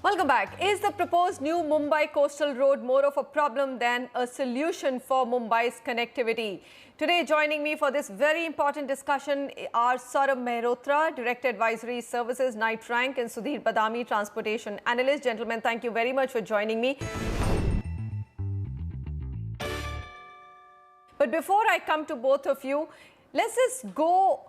Welcome back. Is the proposed new Mumbai coastal road more of a problem than a solution for Mumbai's connectivity? Today, joining me for this very important discussion are Saurabh Mehrotra, Director Advisory Services, Night Rank, and Sudhir Badami, Transportation Analyst. Gentlemen, thank you very much for joining me. But before I come to both of you, let's just go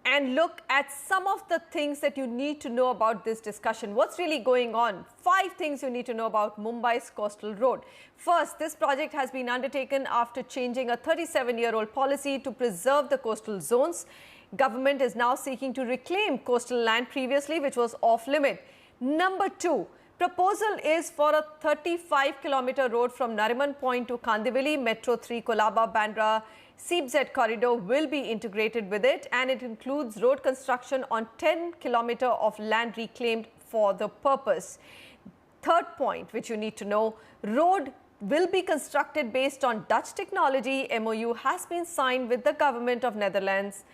and look at some of the things that you need to know about this discussion. What's really going on? 5 things you need to know about Mumbai's coastal road. First, this project has been undertaken after changing a 37-year-old policy to preserve the coastal zones. Government is now seeking to reclaim coastal land previously, which was off limit. Number 2, proposal is for a 35-kilometer road from Nariman Point to Kandivali. Metro 3 Kolaba Bandra CZ corridor will be integrated with it, and it includes road construction on 10 kilometers of land reclaimed for the purpose. Third point, which you need to know, road will be constructed based on Dutch technology. MOU has been signed with the government of Netherlands.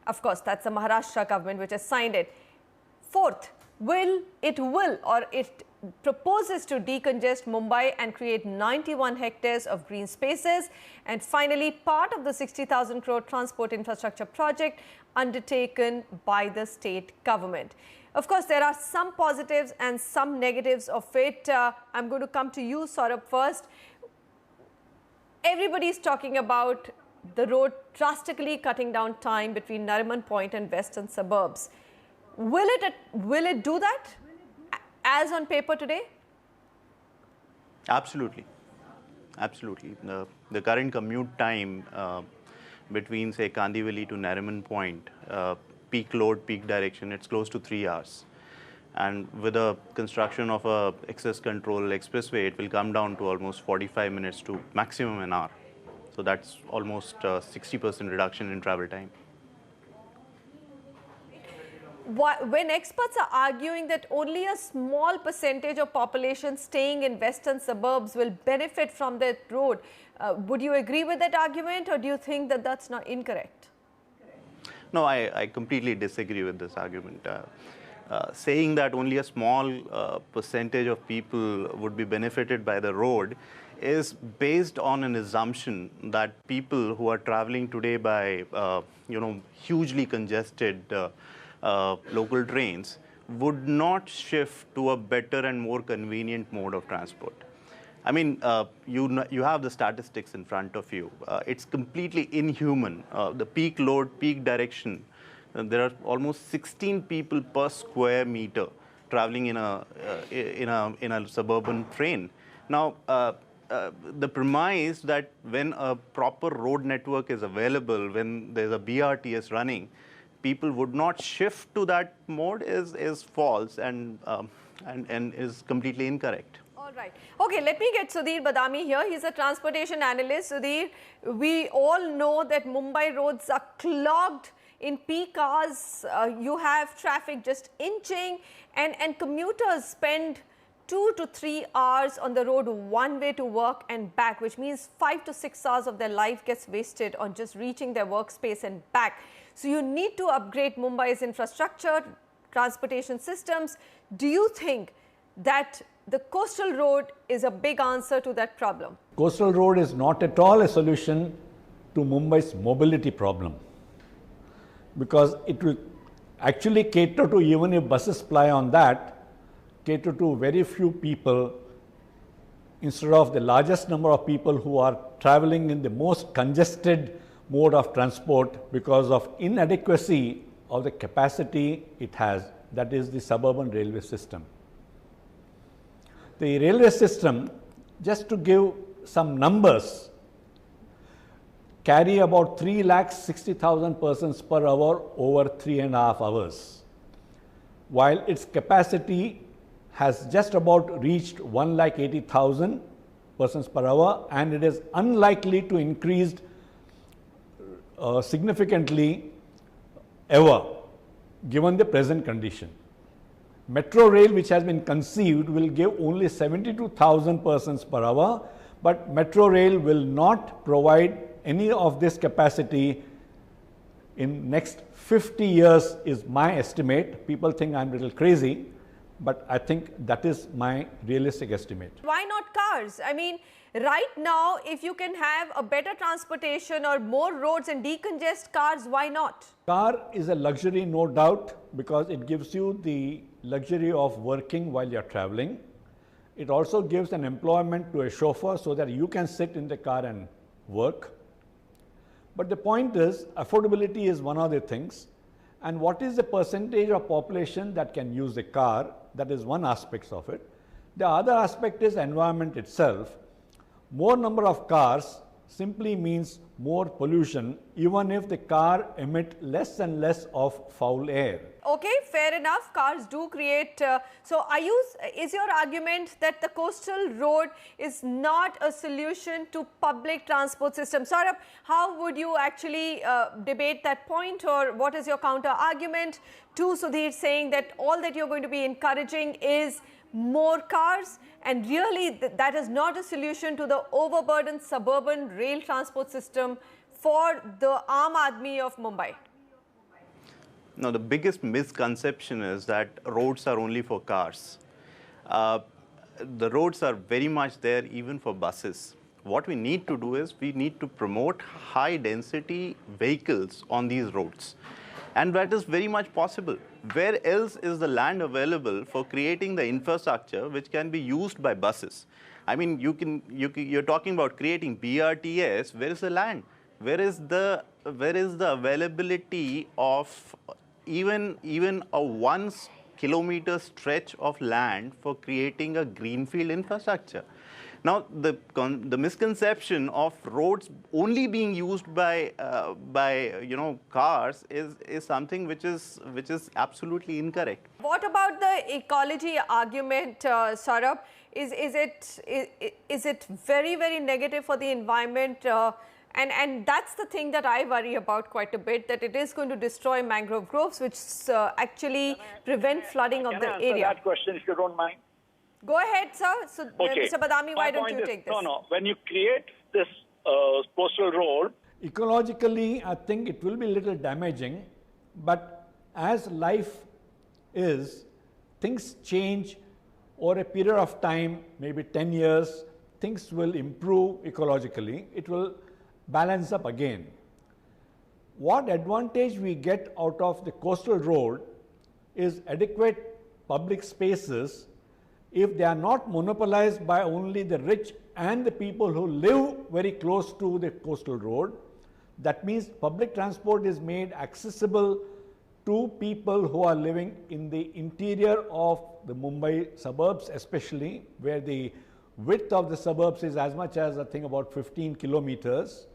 Of course, that's the Maharashtra government which has signed it. Fourth, it proposes to decongest Mumbai and create 91 hectares of green spaces. And finally, part of the 60,000 crore transport infrastructure project undertaken by the state government. Of course, there are some positives and some negatives of it. I'm going to come to you, Saurabh, first. Everybody is talking about the road drastically cutting down time between Nariman Point and western suburbs. Will it do that as on paper today? Absolutely. Absolutely. The current commute time between, say, Kandivali to Nariman Point, peak load, peak direction, it's close to 3 hours. And with the construction of a access control expressway, it will come down to almost 45 minutes to maximum an hour. So that's almost 60% reduction in travel time. When experts are arguing that only a small percentage of population staying in western suburbs will benefit from that road, would you agree with that argument, or do you think that that's not incorrect? No, I completely disagree with this argument. Saying that only a small percentage of people would be benefited by the road is based on an assumption that people who are traveling today by, hugely congested local trains would not shift to a better and more convenient mode of transport. I mean, you have the statistics in front of you. It's completely inhuman. The peak load, peak direction, there are almost 16 people per square meter traveling in a suburban train. Now, the premise that when a proper road network is available, when there's a BRTS running, people would not shift to that mode is false and is completely incorrect. All right. Okay, let me get Sudhir Badami here. He's a transportation analyst. Sudhir, we all know that Mumbai roads are clogged in peak hours. You have traffic just inching, and commuters spend 2 to 3 hours on the road one way to work and back, which means 5 to 6 hours of their life gets wasted on just reaching their workspace and back. So you need to upgrade Mumbai's infrastructure, transportation systems. Do you think that the coastal road is a big answer to that problem? Coastal road is not at all a solution to Mumbai's mobility problem, because it will actually cater to, even if buses ply on that, cater to very few people instead of the largest number of people who are traveling in the most congested mode of transport because of inadequacy of the capacity it has, that is the suburban railway system. The railway system, just to give some numbers, carry about 3,60,000 persons per hour over 3.5 hours, while its capacity has just about reached 1,80,000 persons per hour, and it is unlikely to increase significantly ever, given the present condition. Metro rail, which has been conceived, will give only 72,000 persons per hour, but metro rail will not provide any of this capacity in next 50 years is my estimate. People think I'm a little crazy, but I think that is my realistic estimate. Why not cars? I mean, right now, if you can have a better transportation or more roads and decongest cars, why not? Car is a luxury, no doubt, because it gives you the luxury of working while you're traveling. It also gives an employment to a chauffeur so that you can sit in the car and work. But the point is, affordability is one of the things. And what is the percentage of population that can use a car? That is one aspect of it. The other aspect is environment itself. More number of cars simply means more pollution, even if the car emit less and less of foul air. Okay, fair enough. Cars do create. Is your argument that the coastal road is not a solution to public transport system? Saurabh, how would you actually debate that point, or what is your counter argument to Sudhir saying that all that you're going to be encouraging is more cars, and really that is not a solution to the overburdened suburban rail transport system for the Aam Aadmi of Mumbai? No, the biggest misconception is that roads are only for cars. The roads are very much there even for buses. What we need to do is we need to promote high density vehicles on these roads. And that is very much possible. Where else is the land available for creating the infrastructure which can be used by buses? I mean, you're talking about creating BRTS. Where is the land? Where is the availability of even a 1 kilometer stretch of land for creating a greenfield infrastructure? Now, the misconception of roads only being used by cars is something which is absolutely incorrect. What about the ecology argument, Saurabh? Is it very, very negative for the environment? And that's the thing that I worry about quite a bit, that it is going to destroy mangrove groves, which actually prevent flooding of the area. Can I answer that question, if you don't mind? Go ahead, sir. So, okay. Mr. Badami, why don't you take this? No. When you create this coastal road, ecologically, I think it will be a little damaging, but as life is, things change over a period of time, maybe 10 years, things will improve ecologically. It will balance up again. What advantage we get out of the coastal road is adequate public spaces if they are not monopolized by only the rich and the people who live very close to the coastal road. That means public transport is made accessible to people who are living in the interior of the Mumbai suburbs, especially where the width of the suburbs is as much as, I think, about 15 kilometers.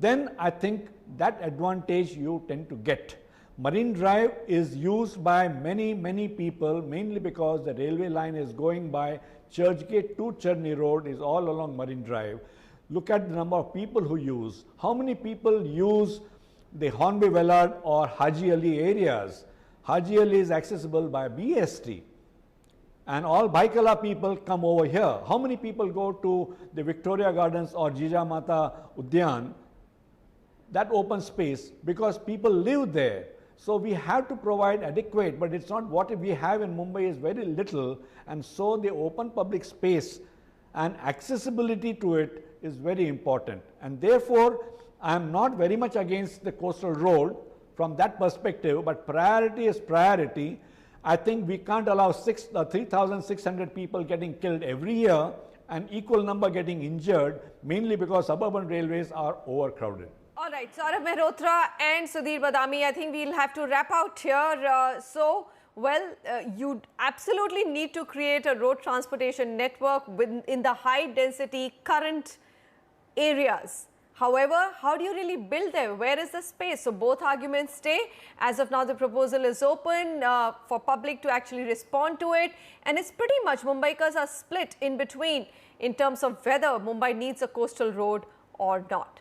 Then I think that advantage you tend to get. Marine Drive is used by many people, mainly because the railway line is going by Churchgate to Churni Road is all along Marine Drive. Look at the number of people who use. How many people use the Hornby Vellard or Haji Ali areas? Haji Ali is accessible by BST. And all Baikala people come over here. How many people go to the Victoria Gardens or Jijamata Udyan, that open space, because people live there? So we have to provide adequate, but it's not what we have in Mumbai is very little, and so the open public space and accessibility to it is very important. And therefore, I am not very much against the coastal road from that perspective, but priority is priority. I think we can't allow 3,600 people getting killed every year and equal number getting injured, mainly because suburban railways are overcrowded. All right, Saurabh Mehrotra and Sudhir Badami, I think we'll have to wrap out here. You absolutely need to create a road transportation network in the high density current areas. However, how do you really build there? Where is the space? So both arguments stay. As of now, the proposal is open for public to actually respond to it. And it's pretty much Mumbaikas are split in between in terms of whether Mumbai needs a coastal road or not.